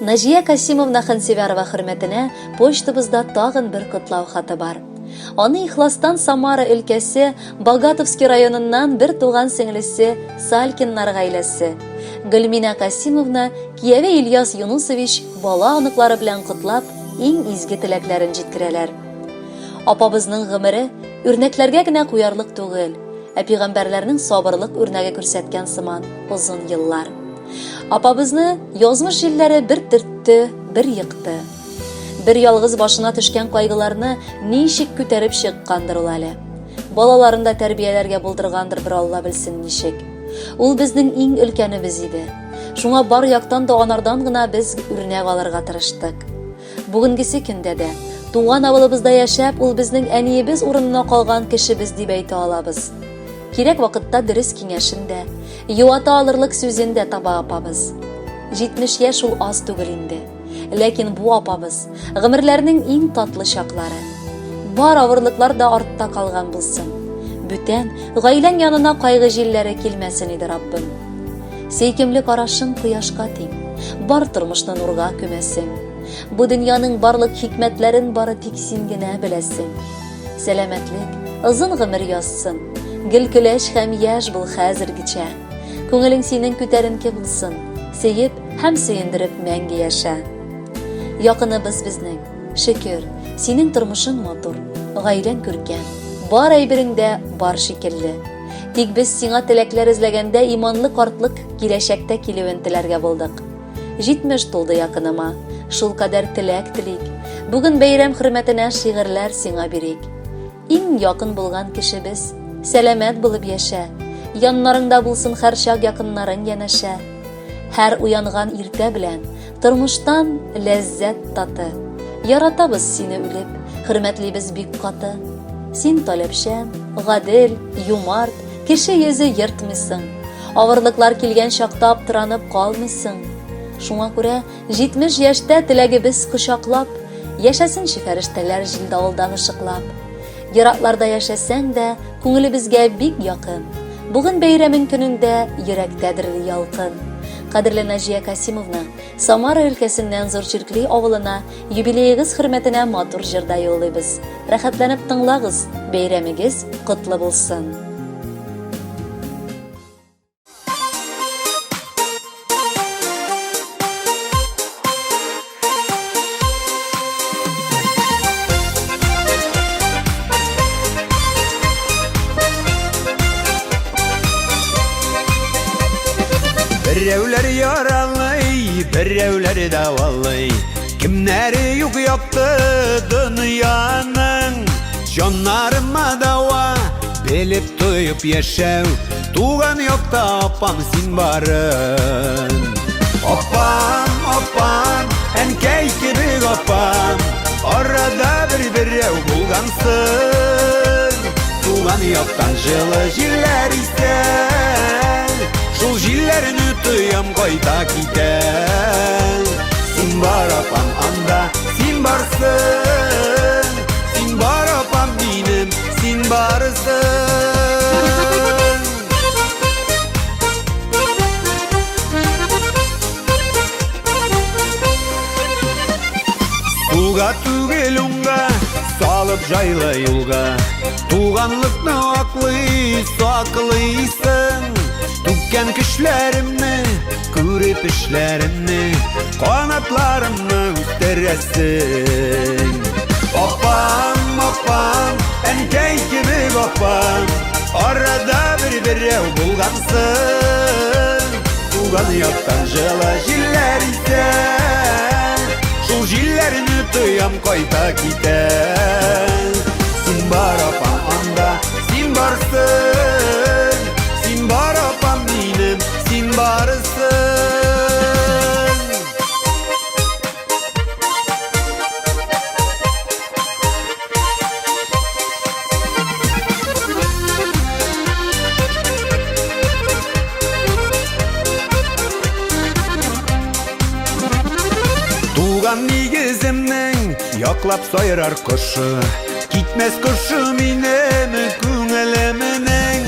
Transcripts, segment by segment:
Назия Касимовна Хансевярова хөрмәтенә почтабызда тагын бер котлау хаты бар. Аны Ихластан Самара өлкәсе Богатовский районыннан бер туган сеңлесе Салькиннар гаиләсе. Гөлмина Касимовна кияве Ильяс Юнусович бала аныклары белән котлап, иң изге теләкләрен җиткерәләр. Апабызның гомере үрнәкләргә генә куярлык түгел, пәйгамбәрләрнең сабырлык үрнәге күрсәткән сыман озын еллар. Апабызны язмыш җилләре бер төртте, бер йыкты. Бер ялгыз башына төшкән кайгыларны ничек күтәреп чыккандыр ул әле. Балаларында тәрбияләргә булдыргандыр бер Алла белсен ничек. Ул безнең иң өлкәнебез иде. Шуңа бар яктан да анардан гына без үрнәк алырга тырыштык. Бүгенгесе көндә дә туган авылыбызда яшәп, ул безнең әниебез урынына калган кешебез дип әйтә алабыз. Кирәк вакытта дөрес киңәшендә, юата алырлык сүзендә таба апабыз. 70 яшь ул аз түгел инде. Ләкин бу апабыз гомерләрнең иң татлы чаклары. Бар авырлыклар да артта калган булсын. Бүтән гаиләң янына кайгы җилләре килмәсен иде Раббым. Сөйкемле карашың кояшка тиң, бар тормышны нурга күмәсең. Бу дөньяның барлык хикмәтләрен бары тик син генә беләсең. Сәламәтлек, озын гомер язсын. Гел көләч һәм яшь бул хәзергечә. Күңелең синең күтәренке булсын. Сөеп һәм сөендереп мәңге яшә. Якыныбыз безнең, шөкер, синең тормышың матур, гаиләң күркәм, бар әйбереңдә бар шикелле. Тик без сиңа теләкләр эзләгәндә иманлы картлык киләчәктә килүен теләргә булдык. 70 тулды якыныма, шул кадәр теләк телик. Бүген бәйрәм хөрмәтенә шигырьләр сиңа бирик. Иң якын булган кешебез, сәламәт булып яшә. Яннарыңда булсын һәр чак якыннарың янәшә. Һәр уянган иртә белән тормыштан ләззәт таты. Яратабыз сине үлеп, хөрмәтлибез бик каты. Син таләпчән, гадел, юмарт, кеше йөзе йыртмыйсың. Авырлыклар килгән чакта аптыранып калмыйсың. Шуңа күрә 70 яшьтә теләгебез кочаклап, яшәсен фәрештәләр җилдавылда ышыклап. Еракларда яшәсәң дә, күңелебезгә бик якын. Бүген бәйрәмең көнендә йөрәктәдер ялкын. Кадерле Назия Касимовна, Самара өлкәсеннән Зур Чиркли авылына юбилейгыз хөрмәтенә матур җырда юллыйбыз. Рәхәтләнеп тыңлагыз, бәйрәмегез котлы булсын. Берәүләр яралый, берәүләр давалый. Кемнәре юк якты дөньяның. Җаннарыма дава, белеп тоеп яшәү. Туган якта апам син барын. Апам, апам, әнкәй кебек апам. Арада берәү булгансың. Туган яктан җылы җилләр исән. Шул җилләрне тоям кайта китән. Син бар апам анда, син барсың. Син бар апам минем, син барсың. Суга түгел уңга, салып жайлы юлга. Туганлыкны аклый, саклыйсың. Түккән көчләремне, күреп эшләремне, канатларымны үстерәсең. Апам, апам, әнкәй кебек апам. Арада берәү булгансың. Туган яктан җылы җилләр исән. Шул җилләрне тоям кайта китән. Син бар апам анда, син барсың. Син бар апам минем, син барсың. Туган нигеземнең яклап сайрар кошы. Китмәс кошы минем күңелемнең.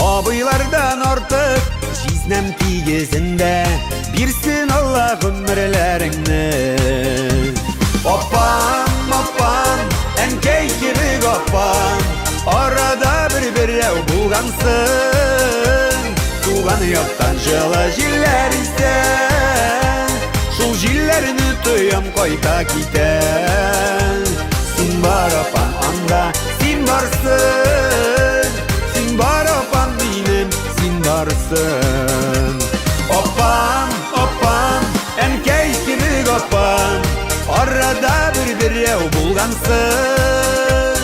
Абыйлардан артык җизнәм тигез. негізінде бирсин Алла гөмірлеріңні. Опам, опам, әнкей кебек опам, арада бір-біреу болғансың. Туған яқтан жылы жиллер исен, шул жиллерні тойым қойта кетен. Син бар опам анда, син барсың, син бар опам минем, син барсың. Опам, опам, әнкей кебек опам, арада бір-біреу болғансың.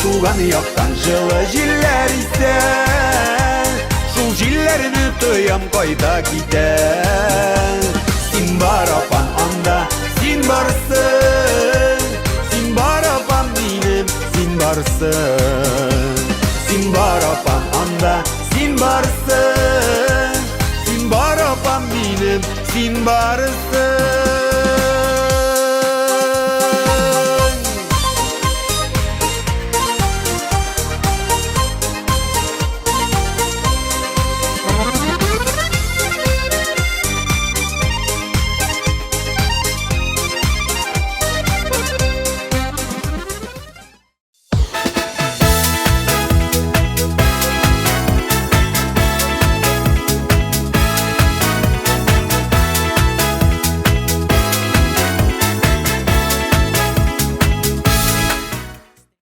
Туған яқтан жылы жиллер исен, шул жиллерні тойым қойта кетен. Син бар опам анда, син барсың, син бар опам минем, син барсың. Син бар опам анда, син барсың, син бар опам минем, син барсың.